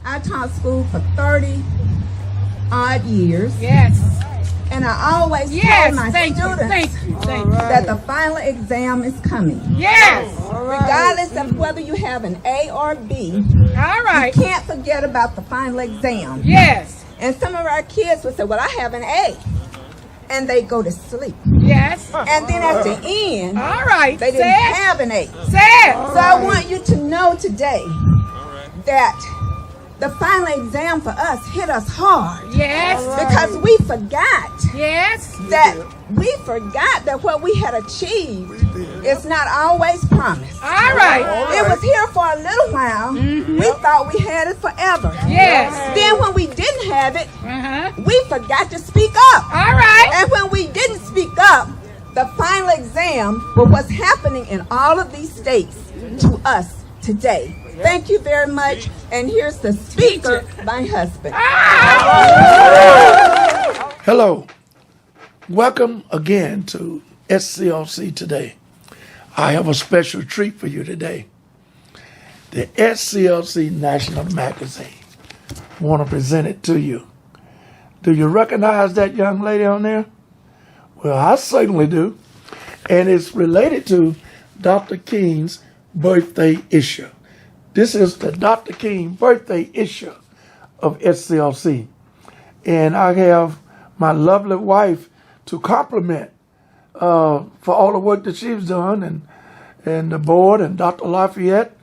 I taught school for 30 odd years. Yes. And I always told my students that the final exam is coming. Yes. Regardless of whether you have an A or B, All right. you can't forget about the final exam. Yes. And some of our kids would say, well, I have an A. And they go to sleep. Yes. And then at the end, All right. they didn't have an A. Say it. So I want you to know today that the final exam for us hit us hard. Yes. Because we forgot Yes. that what we had achieved is not always promised. All right. It was here for a little while. We thought we had it forever. Yes. Then when we didn't have it, we forgot to speak up. All right. And when we didn't speak up, the final exam was what's happening in all of these states to us today. Thank you very much. And here's the speaker, my husband. Hello. Welcome again to SCLC Today. I have a special treat for you today. The SCLC National Magazine. I want to present it to you. Do you recognize that young lady on there? Well, I certainly do. And it's related to Dr. King's birthday issue. This is the Dr. King birthday issue of SCLC. And I have my lovely wife to compliment for all the work that she's done, and the board and Dr. Lafayette,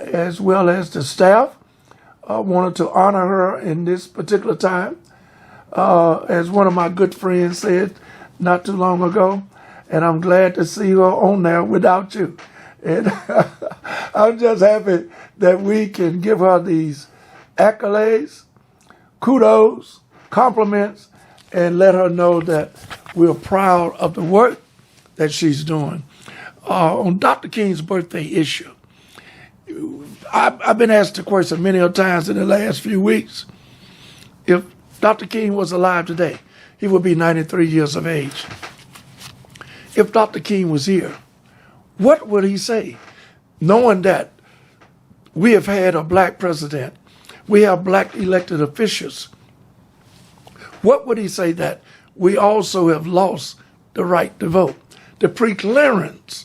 as well as the staff. Wanted to honor her in this particular time. As one of my good friends said not too long ago, and I'm glad to see her on there without you. And I'm just happy that we can give her these accolades, kudos, compliments, and let her know that we're proud of the work that she's doing. On Dr. King's birthday issue, I've been asked the question many times in the last few weeks. If Dr. King was alive today, he would be 93 years of age. If Dr. King was here, what would he say? Knowing that we have had a black president, we have black elected officials, what would he say that we also have lost the right to vote? The preclearance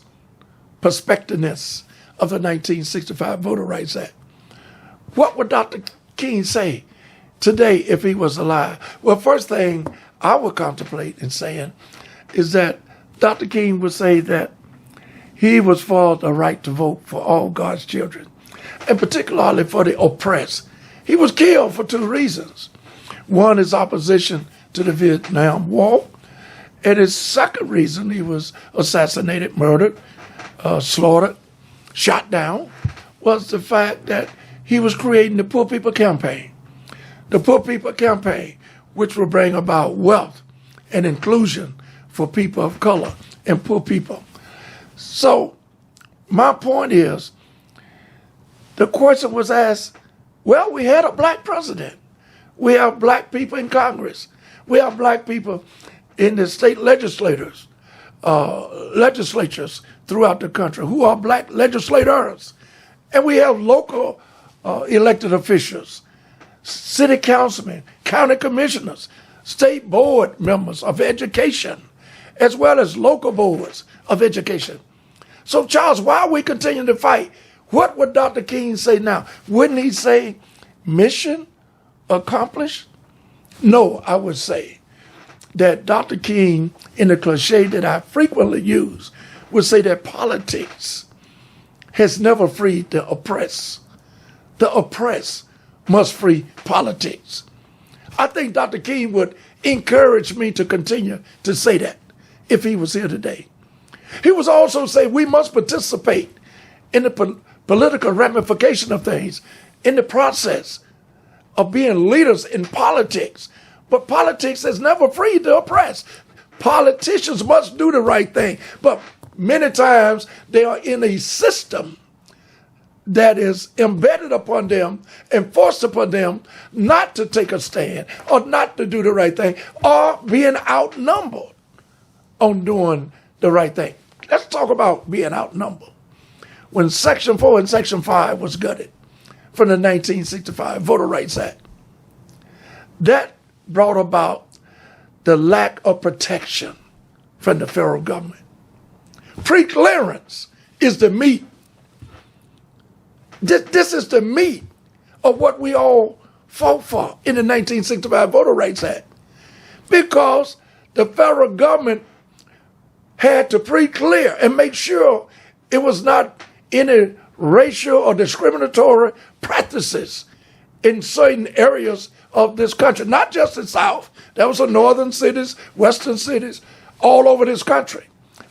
prospectiveness of the 1965 Voter Rights Act. What would Dr. King say today if he was alive? Well, first thing I would contemplate in saying is that Dr. King would say that he was for the right to vote for all God's children, and particularly for the oppressed. He was killed for two reasons. One is opposition to the Vietnam War, and his second reason he was assassinated, murdered, slaughtered, shot down, was the fact that he was creating the Poor People Campaign. The Poor People Campaign, which will bring about wealth and inclusion for people of color and poor people. So my point is, the question was asked, well, we had a black president. We have black people in Congress. We have black people in the state legislatures throughout the country who are black legislators. And we have local elected officials, city councilmen, county commissioners, state board members of education, as well as local boards of education. So, Charles, why are we continuing to fight? What would Dr. King say now? Wouldn't he say mission accomplished? No, I would say that Dr. King, in the cliche that I frequently use, would say that politics has never freed the oppressed. The oppressed must free politics. I think Dr. King would encourage me to continue to say that if he was here today. He was also say we must participate in the political ramification of things, in the process of being leaders in politics. But politics has never freed the oppressed. Politicians must do the right thing, but many times they are in a system that is embedded upon them and forced upon them not to take a stand or not to do the right thing or being outnumbered on doing the right thing. Let's talk about being outnumbered. When Section 4 and Section 5 was gutted, from the 1965 Voter Rights Act. That brought about the lack of protection from the federal government. Pre-clearance is the meat. This is the meat of what we all fought for in the 1965 Voter Rights Act. Because the federal government had to pre-clear and make sure it was not any racial or discriminatory practices in certain areas of this country, not just the South. That was the northern cities, western cities, all over this country.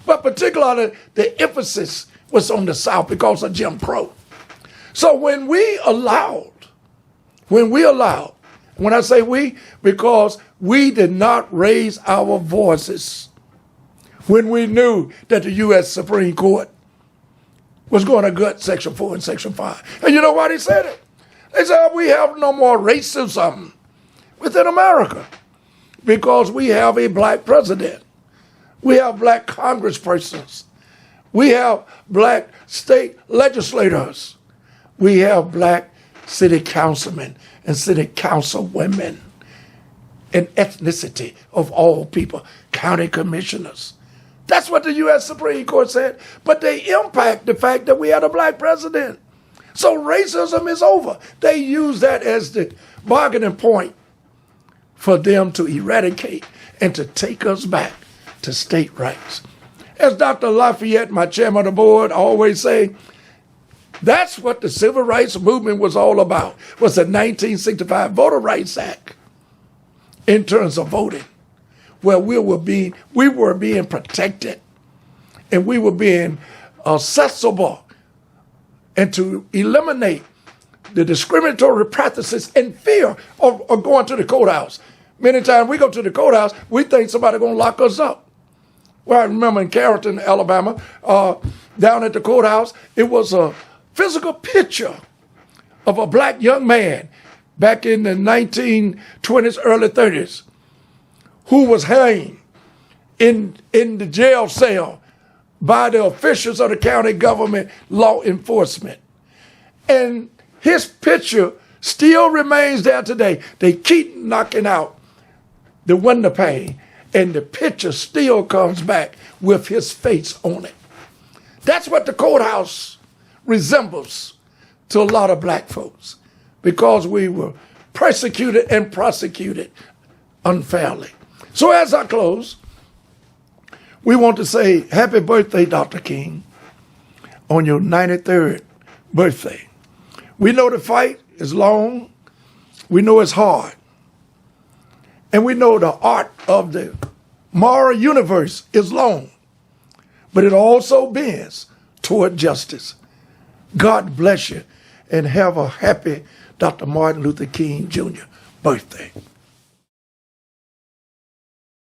But particularly the emphasis was on the South because of Jim Crow. So when I say we, because we did not raise our voices when we knew that the U.S. Supreme Court was going to gut Section 4 and Section 5. And you know why they said it? They said, we have no more racism within America because we have a black president. We have black congresspersons. We have black state legislators. We have black city councilmen and city councilwomen and ethnicity of all people, county commissioners. That's what the U.S. Supreme Court said. But they impact the fact that we had a black president. So racism is over. They use that as the bargaining point for them to eradicate and to take us back to state rights. As Dr. Lafayette, my chairman of the board, always say, that's what the civil rights movement was all about, was the 1965 Voter Rights Act in terms of voting, where we were being protected and we were being accessible, and to eliminate the discriminatory practices and fear of going to the courthouse. Many times we go to the courthouse, we think somebody's going to lock us up. Well, I remember in Carrollton, Alabama, down at the courthouse, it was a physical picture of a black young man back in the 1920s, early 30s, who was hanged in the jail cell by the officials of the county government law enforcement. And his picture still remains there today. They keep knocking out the window pane, and the picture still comes back with his face on it. That's what the courthouse resembles to a lot of black folks, because we were persecuted and prosecuted unfairly. So as I close, we want to say happy birthday, Dr. King, on your 93rd birthday. We know the fight is long. We know it's hard. And we know the art of the moral universe is long, but it also bends toward justice. God bless you and have a happy Dr. Martin Luther King Jr. birthday.